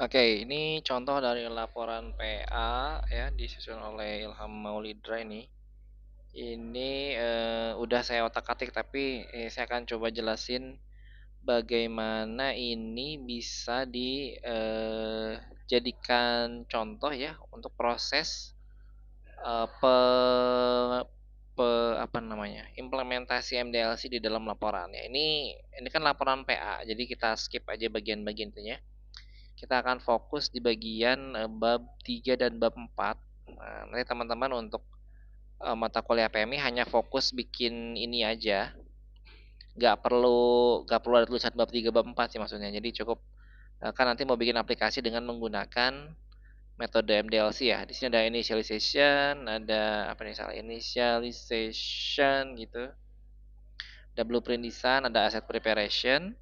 Oke, ini contoh dari laporan PA ya disusun oleh Ilham Maulidra ini. Ini udah saya otak-atik tapi saya akan coba jelasin bagaimana ini bisa dijadikan contoh ya untuk proses eh, pe, pe apa namanya implementasi MDLC di dalam laporannya. Ini kan laporan PA, jadi kita skip aja bagian-bagian itunya. Kita akan fokus di bagian bab 3 dan bab 4. Nah, nanti teman-teman untuk mata kuliah PMI hanya fokus bikin ini aja. Nggak perlu ada tulisan bab 3 bab 4 sih maksudnya. Jadi cukup kan nanti mau bikin aplikasi dengan menggunakan metode MDLC ya. Di sini ada initialization, ada apa nih salah initialization gitu. Ada blueprint design, ada asset preparation,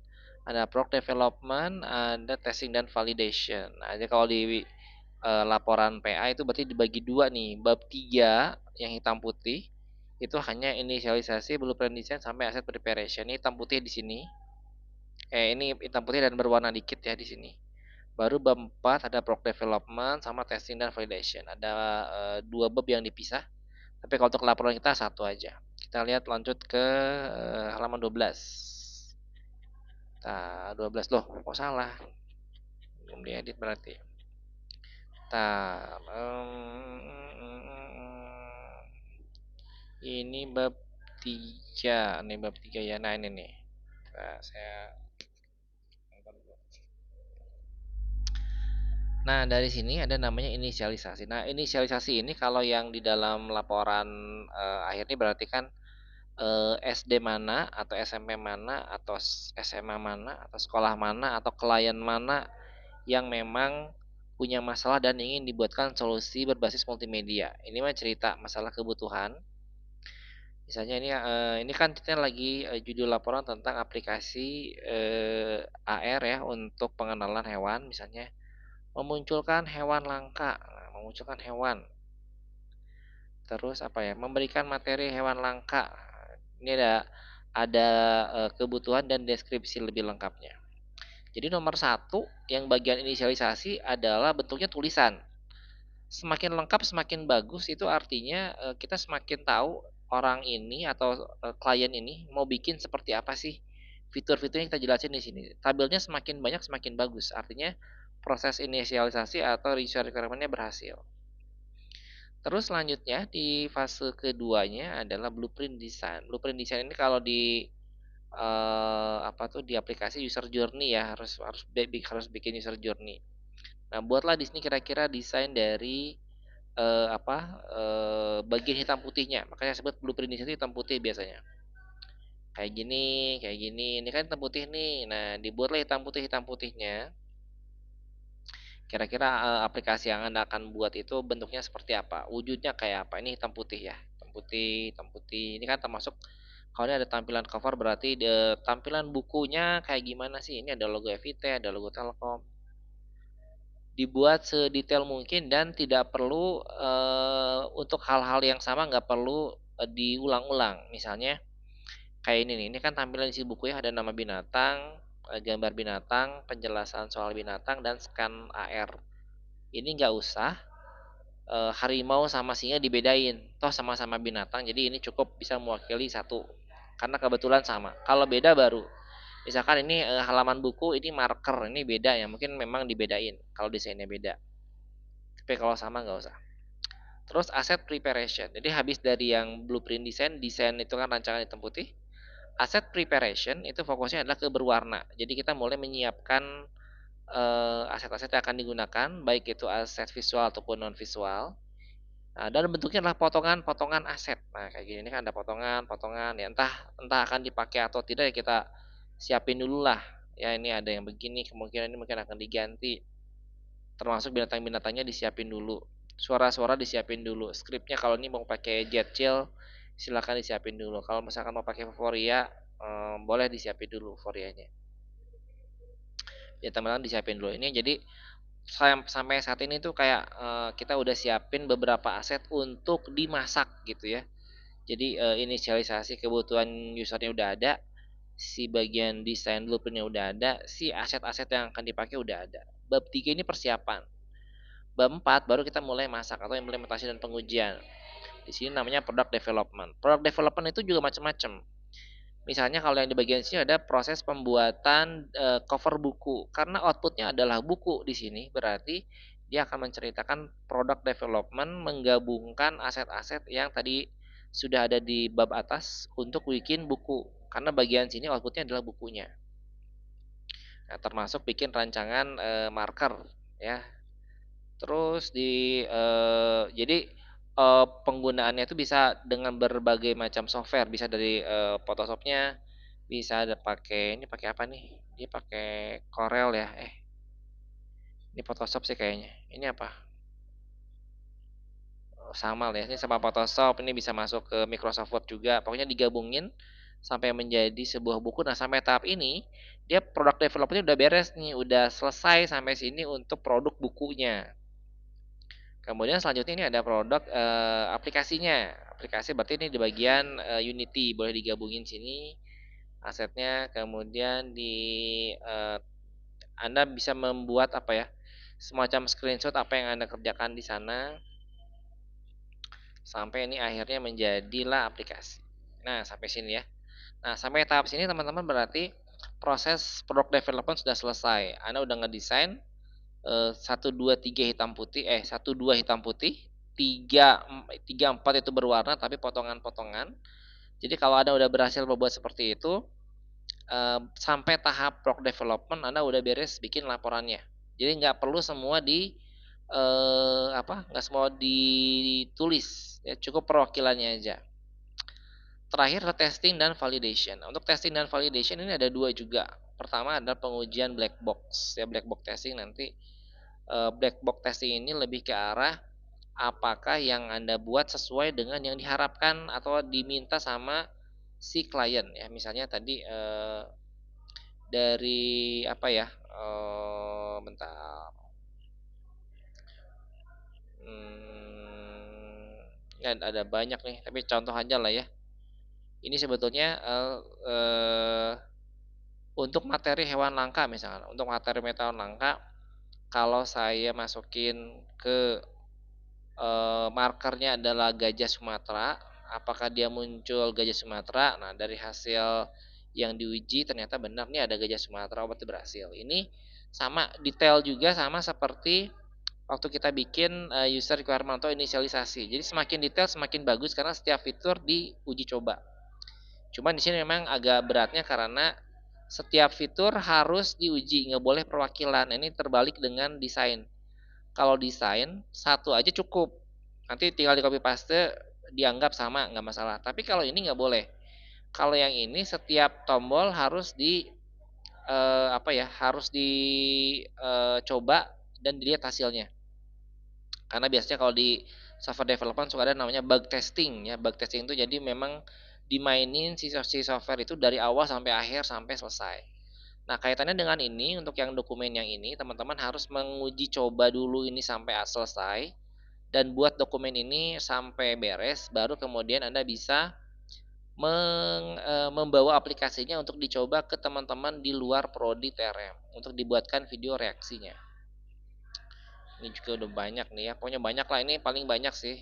ada product development, ada testing dan validation. Nah, jadi kalau di laporan PA itu berarti dibagi dua nih. Bab 3 yang hitam putih itu hanya inisialisasi, blueprint design sampai asset preparation. Ini hitam putih di sini. Ini hitam putih dan berwarna dikit ya di sini. Baru bab 4 ada product development sama testing dan validation. Ada dua bab yang dipisah. Tapi kalau untuk laporan kita satu aja. Kita lihat lanjut ke halaman 12. Nah, 12 loh, kok salah? Belum diedit berarti. Nah, ini bab 3, nih bab 3 ya. Nah, ini nih. Nah, saya Nah, dari sini ada namanya inisialisasi. Nah, inisialisasi ini kalau yang di dalam laporan akhir ini berarti kan SD mana atau SMP mana atau SMA mana atau sekolah mana atau klien mana yang memang punya masalah dan ingin dibuatkan solusi berbasis multimedia. Ini mah cerita masalah kebutuhan. Misalnya ini kan kita lagi judul laporan tentang aplikasi AR ya untuk pengenalan hewan, misalnya memunculkan hewan langka. Nah, memunculkan hewan. Terus apa ya? Memberikan materi hewan langka. Ini ada kebutuhan dan deskripsi lebih lengkapnya. Jadi nomor satu yang bagian inisialisasi adalah bentuknya tulisan. Semakin lengkap, semakin bagus itu artinya kita semakin tahu orang ini atau klien ini mau bikin seperti apa sih fitur-fiturnya kita jelasin di sini. Tabelnya semakin banyak semakin bagus. Artinya proses inisialisasi atau research requirement-nya berhasil. Terus selanjutnya di fase keduanya adalah blueprint design. Blueprint design ini kalau di di aplikasi user journey ya harus bikin user journey. Nah, buatlah di sini kira-kira desain dari bagian hitam putihnya. Makanya sebut blueprint design itu hitam putih biasanya. Kayak gini, kayak gini. Ini kan hitam putih nih. Nah, dibuatlah hitam putihnya. Kira-kira aplikasi yang Anda akan buat itu bentuknya seperti apa? Wujudnya kayak apa? Ini hitam putih ya. Hitam putih, hitam putih. Ini kan termasuk kalau ini ada tampilan cover berarti tampilan bukunya kayak gimana sih? Ini ada logo EVT, ada logo Telkom. Dibuat sedetail mungkin dan tidak perlu untuk hal-hal yang sama nggak perlu diulang-ulang. Misalnya kayak ini nih, ini kan tampilan isi buku ya ada nama binatang, gambar binatang, penjelasan soal binatang dan scan AR. Ini nggak usah harimau sama singa dibedain, toh sama-sama binatang, jadi ini cukup bisa mewakili satu karena kebetulan sama. Kalau beda baru, misalkan ini halaman buku ini marker ini beda ya, mungkin memang dibedain kalau desainnya beda. Tapi kalau sama nggak usah. Terus asset preparation. Jadi habis dari yang blueprint desain itu kan rancangan hitam putih. Asset preparation itu fokusnya adalah ke berwarna. Jadi kita mulai menyiapkan aset-aset yang akan digunakan, baik itu aset visual ataupun non visual. Nah, dan bentuknya adalah potongan-potongan aset. Nah, kayak gini ini kan ada potongan-potongan ya entah akan dipakai atau tidak ya kita siapin dulu lah. Ya ini ada yang begini, kemungkinan ini mungkin akan diganti. Termasuk binatang-binatangnya disiapin dulu. Suara-suara disiapin dulu. Skripnya kalau ini mau pakai Jetchill silakan disiapin dulu. Kalau misalkan mau pakai Foria boleh disiapin dulu Forianya. Ya teman-teman disiapin dulu. Ini jadi sampai saat ini tuh kayak kita udah siapin beberapa aset untuk dimasak gitu ya. Jadi inisialisasi kebutuhan usernya udah ada, si bagian desain blueprintnya udah ada, si aset-aset yang akan dipakai udah ada. Bab 3 ini persiapan. Bab 4 baru kita mulai masak atau implementasi dan pengujian. Di sini namanya product development. Product development itu juga macam-macam. Misalnya kalau yang di bagian sini ada proses pembuatan cover buku. Karena outputnya adalah buku di sini, berarti dia akan menceritakan product development menggabungkan aset-aset yang tadi sudah ada di bab atas untuk bikin buku. Karena bagian sini outputnya adalah bukunya. Nah, termasuk bikin rancangan marker ya. Terus jadi penggunaannya itu bisa dengan berbagai macam software, bisa dari Photoshopnya, bisa ada pakai apa nih? Dia pakai Corel ya. Ini Photoshop sih kayaknya. Ini apa? Oh, sama lah ya. Ini sama Photoshop, ini bisa masuk ke Microsoft Word juga. Pokoknya digabungin sampai menjadi sebuah buku. Nah, sampai tahap ini dia produk development udah beres nih, udah selesai sampai sini untuk produk bukunya. Kemudian selanjutnya ini ada produk aplikasinya. Aplikasi berarti ini di bagian Unity, boleh digabungin sini asetnya. Kemudian Anda bisa membuat apa ya? Semacam screenshot apa yang Anda kerjakan di sana sampai ini akhirnya menjadilah aplikasi. Nah, sampai sini ya. Nah, sampai tahap sini teman-teman berarti proses product development sudah selesai. Anda udah ngedesain 1, 2, 3 hitam putih, 1, 2 hitam putih, 3, 3, 4 itu berwarna tapi potongan-potongan. Jadi kalau Anda udah berhasil membuat seperti itu, sampai tahap product development Anda udah beres bikin laporannya. Jadi nggak perlu semua nggak semua ditulis, ya cukup perwakilannya aja. Terakhir adalah testing dan validation. Untuk testing dan validation ini ada dua juga. Pertama adalah pengujian black box. Ya black box testing nanti black box testing ini lebih ke arah apakah yang Anda buat sesuai dengan yang diharapkan atau diminta sama si klien ya. Misalnya tadi dari apa ya? Bentar. Ya ada banyak nih, tapi contoh aja lah ya. Ini sebetulnya untuk materi hewan langka misalkan. Untuk materi hewan langka kalau saya masukin ke markernya adalah gajah Sumatera, apakah dia muncul gajah Sumatera? Nah, dari hasil yang diuji ternyata benar nih ada gajah Sumatera, berarti berhasil. Ini sama detail juga sama seperti waktu kita bikin user requirement atau inisialisasi. Jadi semakin detail semakin bagus karena setiap fitur diuji coba. Cuman di sini memang agak beratnya karena setiap fitur harus diuji, nggak boleh perwakilan. Ini terbalik dengan desain. Kalau desain satu aja cukup, nanti tinggal di copy paste dianggap sama nggak masalah. Tapi kalau ini nggak boleh. Kalau yang ini setiap tombol harus harus dicoba dan dilihat hasilnya. Karena biasanya kalau di software development suka ada namanya bug testing ya. Bug testing itu jadi memang dimainin si software itu dari awal sampai akhir sampai selesai. Nah, kaitannya dengan ini untuk yang dokumen yang ini teman-teman harus menguji coba dulu ini sampai selesai dan buat dokumen ini sampai beres baru kemudian Anda bisa membawa aplikasinya untuk dicoba ke teman-teman di luar prodi TRM untuk dibuatkan video reaksinya. Ini juga udah banyak nih ya, pokoknya banyak lah, ini paling banyak sih.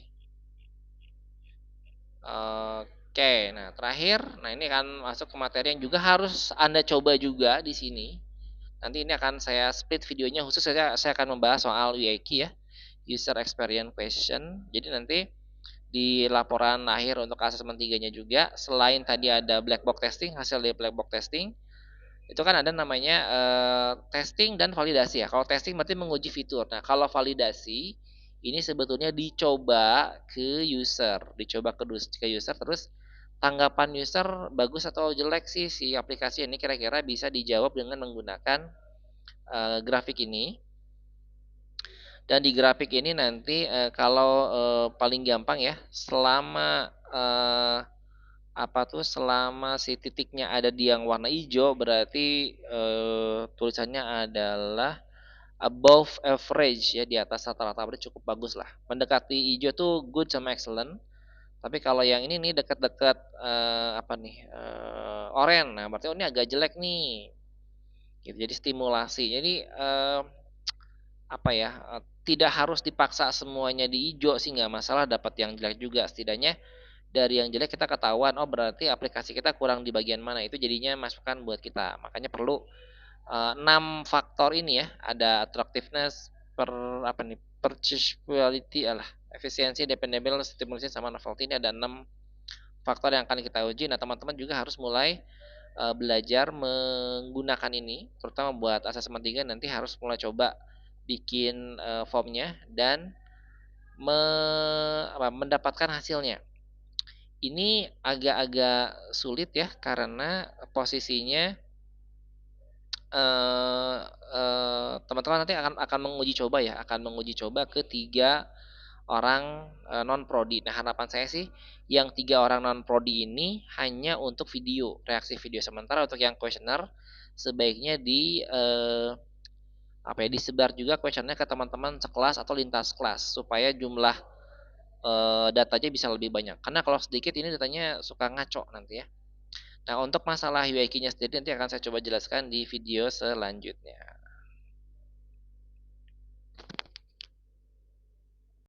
Oke, nah terakhir, nah ini akan masuk ke materi yang juga harus Anda coba juga di sini. Nanti ini akan saya split videonya khusus saya akan membahas soal UX ya, User Experience Question. Jadi nanti di laporan akhir untuk asesmen 3-nya juga, selain tadi ada black box testing, hasil dari black box testing, itu kan ada namanya testing dan validasi ya. Kalau testing berarti menguji fitur. Nah, kalau validasi ini sebetulnya dicoba ke user, ke user terus tanggapan user bagus atau jelek sih si aplikasi ini kira-kira bisa dijawab dengan menggunakan grafik ini. Dan di grafik ini nanti kalau paling gampang ya, selama si titiknya ada di yang warna hijau berarti tulisannya adalah above average ya, di atas rata-rata, berarti cukup bagus lah. Mendekati hijau tuh good sama excellent. Tapi kalau yang ini nih dekat-dekat orange, nah berarti ini agak jelek nih. Gitu. Jadi stimulasi. Jadi apa ya, tidak harus dipaksa semuanya di ijo sih nggak masalah dapat yang jelek juga, setidaknya dari yang jelek kita ketahuan, oh berarti aplikasi kita kurang di bagian mana, itu jadinya masukan buat kita. Makanya perlu, 6 faktor ini ya, ada attractiveness, apa nih, purchasability, efisiensi, dependable, stimulasi, sama novelty. Ini ada 6 faktor yang akan kita uji. Nah, teman-teman juga harus mulai, belajar menggunakan ini, terutama buat asesmen 3 nanti harus mulai coba bikin, formnya dan me mendapatkan hasilnya. Ini agak-agak sulit ya karena posisinya, eee teman-teman nanti akan menguji coba ya, akan menguji coba ke 3 orang, non-prodi. Nah, harapan saya sih yang 3 orang non-prodi ini hanya untuk video, reaksi video. Sementara untuk yang kuesioner sebaiknya apa ya, disebar juga kuesionernya ke teman-teman sekelas atau lintas kelas supaya jumlah, datanya bisa lebih banyak. Karena kalau sedikit ini datanya suka ngaco nanti ya. Nah, untuk masalah UIQ-nya sendiri nanti akan saya coba jelaskan di video selanjutnya.